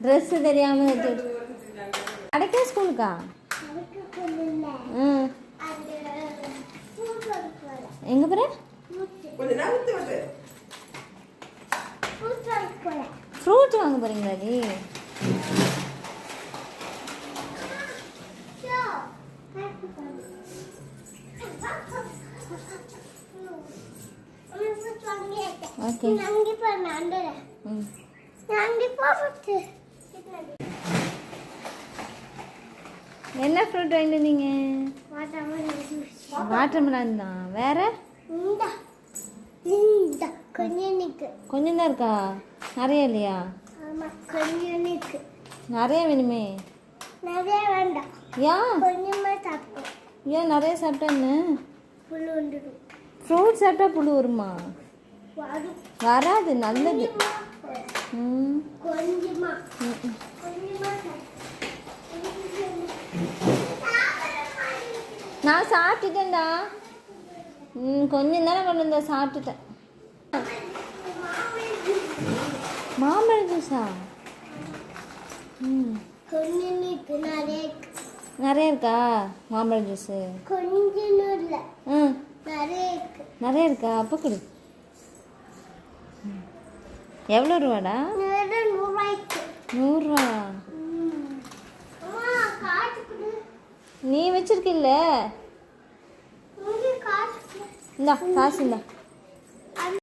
Dress தெரியாமல் வச்சு அடைக்கே ஸ்கூலுக்கா? ம் எங்கே போகிற? ஃப்ரூட் வாங்க போகிறீங்களா நீ? ஓகே என்ன ஃப்ரூட் வாங்கிட்டீங்க? வாட்டர்மெலன் தான். வேற கொஞ்சம் தான் இருக்கா? நிறைய இல்லையா? நிறைய வேணுமே. ஏன் நிறைய சாப்பிட்டேன்னு? ஃப்ரூட் சாப்பிட்டா புழு வருமா? வராது, நல்லது. நான் சாப்பிட்டுட்டேன்டா. கொஞ்சம் தானே கொண்டு வந்தேன், சாப்பிட்டுட்டேன். மாம்பழ ஜூஸா? நிறைய இருக்கா மாம்பழ ஜூஸு? நிறைய இருக்கா? அப்போ கொடு. எவ்வளோ ரூபாடா? 100 ரூபா. நீ வச்சிருக்கில்ல? இந்தா காசு இந்தா.